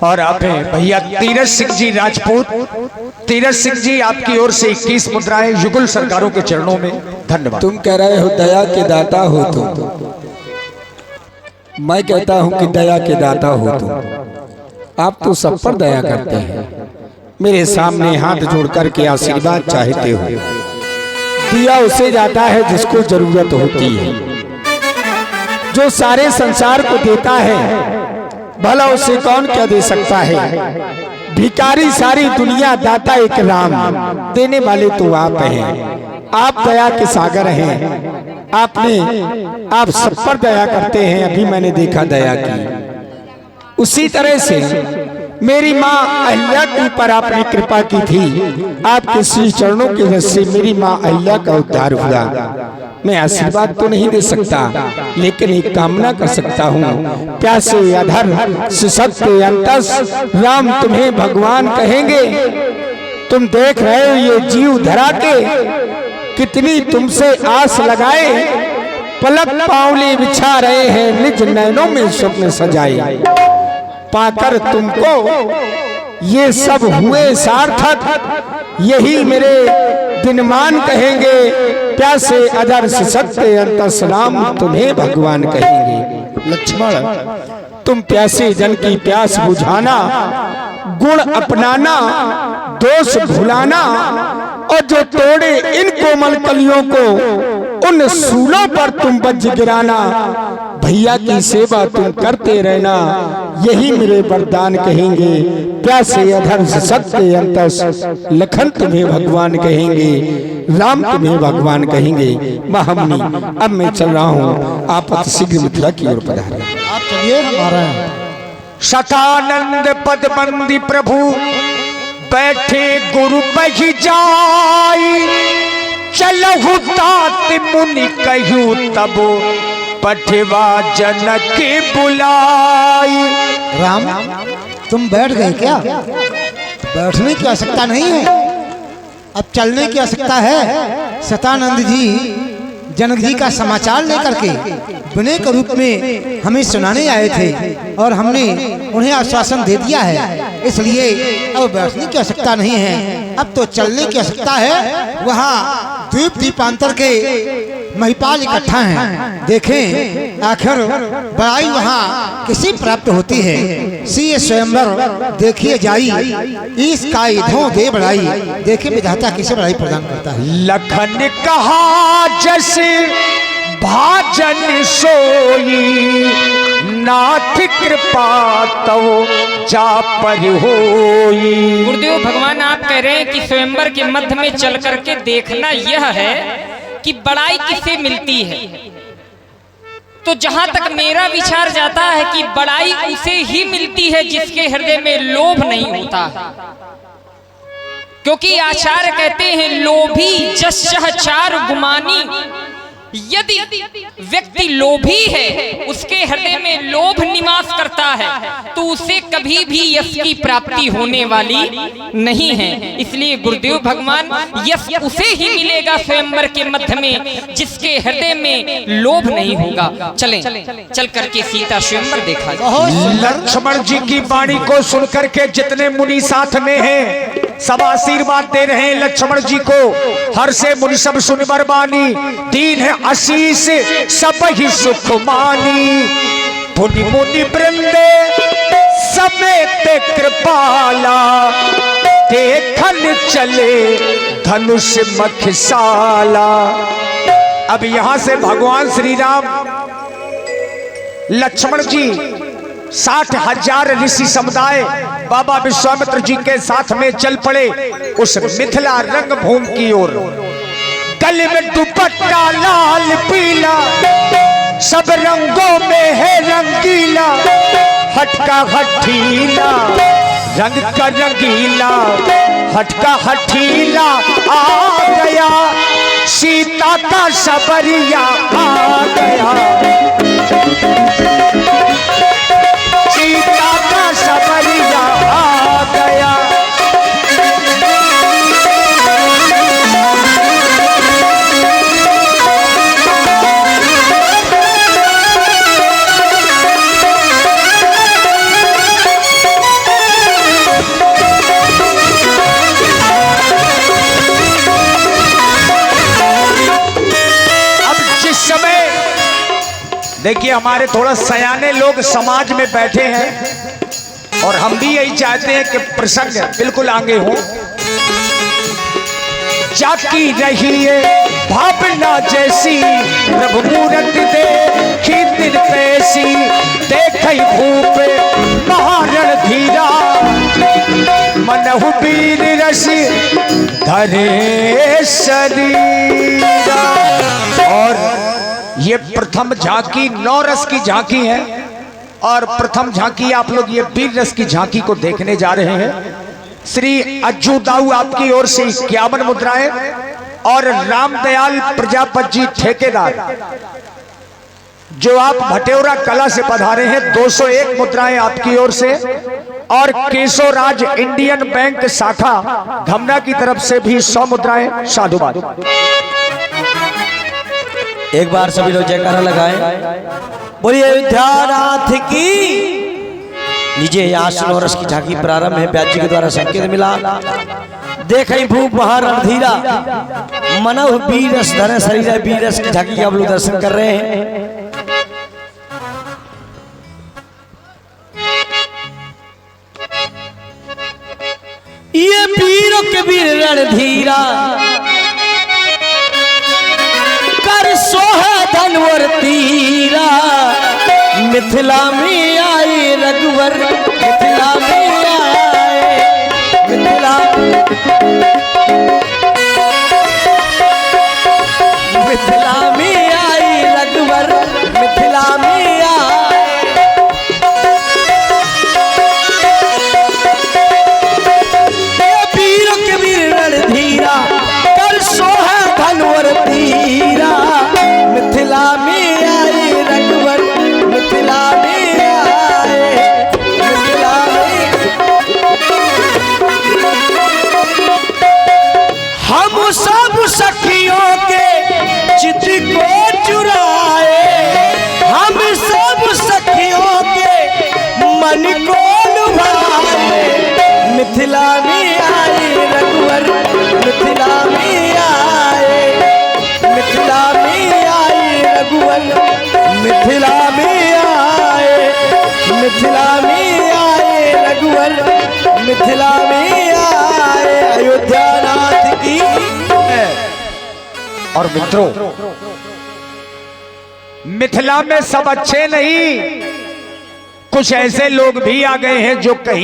और आपने भैया तीरथ सिंह जी राजपूत, तीरथ सिंह जी आपकी ओर से 21 मुद्राएं युगल सरकारों के चरणों में। धन्यवाद। तुम कह रहे हो दया के दाता हो तुम, मैं कहता हूं कि दया के दाता हो तुम। आप तो सब पर दया करते हैं, मेरे सामने हाथ जोड़ करके आशीर्वाद चाहते हो। दिया उसे जाता है जिसको जरूरत होती है, जो सारे संसार को देता है भला उसे कौन क्या दे सकता है। भिखारी सारी दुनिया, दाता एक राम, देने वाले तो आप हैं। आप दया के सागर हैं, आप सब पर दया करते हैं। अभी मैंने देखा दया की। उसी तरह से मेरी माँ अहिल्या के ऊपर आपने कृपा की थी, आपके श्री चरणों की वजह से मेरी माँ अहिल्या का उद्धार हुआ। मैं आशीर्वाद तो नहीं दे सकता, लेकिन एक कामना कर सकता हूँ। प्यासे अधर सशक्त अंतस राम तुम्हें भगवान कहेंगे। तुम देख रहे हो ये जीव धरा के कितनी तुमसे आस लगाए, पलक पावली बिछा रहे हैं निज नैनों में स्वप्न सजाए। पाकर तुमको ये सब हुए सार्थक, यही मेरे दिनमान कहेंगे। प्यासे अजर सत्य अंतस राम तुम्हें भगवान कहेंगे। लक्ष्मण तुम प्यासे जन की प्यास बुझाना, गुण अपनाना, दोष भुलाना, और जो तोड़े इन कोमल कलियों को उन सूलों पर तुम बज गिराना। भैया की सेवा तुम करते रहना, यही मेरे वरदान कहेंगे। प्यासे अधर सत्य अंतस लखन तुम्हें भगवान कहेंगे, राम तुम्हें भगवान कहेंगे। महामुनि अब मैं चल रहा हूँ, आप शीघ्र मिथिला की ओर पधारें। आप चलिए, हमारा शतानंद पदबंदी प्रभु बैठे गुरु बही जाई। चलहु तात मुनि कहूँ तब पठवा जनक बुलाई। राम तुम बैठ गए क्या? बैठने की आवश्यकता नहीं है, अब चलने की आवश्यकता है। शतानंद जी जनक जी का समाचार लेकर के विनय के रूप में हमें सुनाने आए थे, और हमने उन्हें आश्वासन दे दिया है, इसलिए अब बैठने की आवश्यकता नहीं है, अब तो चलने की आवश्यकता है। वहाँ द्वीप दीपांतर के महिपाल इकट्ठा हैं, देखें आखिर बड़ाई वहाँ किसी प्राप्त होती है। सी स्वयंवर देखिए जाई, इस का इधों दे बड़ाई, देखिए विधाता किसे बड़ाई प्रदान करता है। लखन कहा जैसे भाजन सोई, नाथ कृपा तो जा पर होई। गुरुदेव भगवान आप कह रहे हैं कि स्वयंवर के मध्य में चल करके देखना यह है कि बड़ाई किसे मिलती है। तो जहां तक मेरा विचार जाता है कि बड़ाई उसे ही मिलती है जिसके हृदय में लोभ नहीं होता, क्योंकि आचार्य कहते हैं लोभी जस्सह चार गुमानी। यदि व्यक्ति लोभी है, उसके हृदय में लोभ निवास करता है, तो उसे कभी भी यश की प्राप्ति होने वाली नहीं है। इसलिए गुरुदेव भगवान यश उसे ही मिलेगा स्वयंवर के मध्य में जिसके हृदय में लोभ नहीं होगा। चलें चल करके सीता स्वयंवर देखा जाए। लक्ष्मण जी की वाणी को सुनकर के जितने मुनि साथ में हैं सब आशीर्वाद दे रहे हैं लक्ष्मण जी को। हर से मुनि सब सुन बरबानी, दीन है आशीष सब ही सुख मानी। मुनि मुनि वृंदे समेत कृपाला, देखन चले धनुष मखसाला। अब यहां से भगवान श्री राम लक्ष्मण जी 60,000 ऋषि समुदाय बाबा विश्वामित्र जी के साथ में चल पड़े उस मिथिला रंगभूमि की ओर। गले में दुपट्टा लाल पीला, सब रंगों में है रंगीला, हटका हठीला रंग का रंगीला, हटका हठीला आ गया, सीता का सबरिया आ गया, सीता का सबरिया आ गया। देखिए हमारे थोड़ा सयाने लोग समाज में बैठे हैं और हम भी यही चाहते हैं कि प्रसंग बिल्कुल आगे हो। जाकी रही है भावना जैसी प्रभु मूरत देखी दिन पैसी देखई भूप महारण धीरा मनहु वीर रस धरे शरीरा। और ये प्रथम झांकी 9 रस की झांकी है और प्रथम झांकी आप लोग ये वीर रस की झांकी को देखने जा रहे हैं। श्री अज्जू दाऊ आपकी ओर से 51 मुद्राएं और रामदयाल प्रजापति जी ठेकेदार जो आप भटेौरा कला से पधारे हैं 201 मुद्राएं आपकी ओर से और केशोराज इंडियन बैंक शाखा धमना की तरफ से भी 100 मुद्राएं। साधुवाद। एक बार सभी लोग जयकारा लगाएं। बोलिए अयोध्यानाथ की। लीजिए आज 9 रस की झांकी प्रारंभ है। व्यास जी के द्वारा संकेत मिला। देखई भूप महारण धीरा मनहु वीर रस धरे शरीर। वीर रस की झांकी के आप लोग दर्शन कर रहे हैं। ये वीरों के वीर रणधीरा कर सोहा धनवर तीरा। मिथिला में आए रघुवर मिथिला में आए मिथिला मिथिला में आए रघुवर मिथिला में आए। ये वीरों के वीर रणधीरा कर सोहा धनवर तीरा। मिथिला में आए रघुवर मिथिला में आए मिथिला में। हम सब सखियों के चित को चुराए। हम सब सखियों के मन को लुभाए। मिथिला में आए रघुवर मिथिला में आए मिथिला में आए रघुवर मिथिला में आए मिथिला में आए रघुवर मिथिला में आए। अयोध्यानाथ की। और मित्रों मिथिला में सब अच्छे नहीं, कुछ ऐसे लोग भी आ गए हैं जो कहीं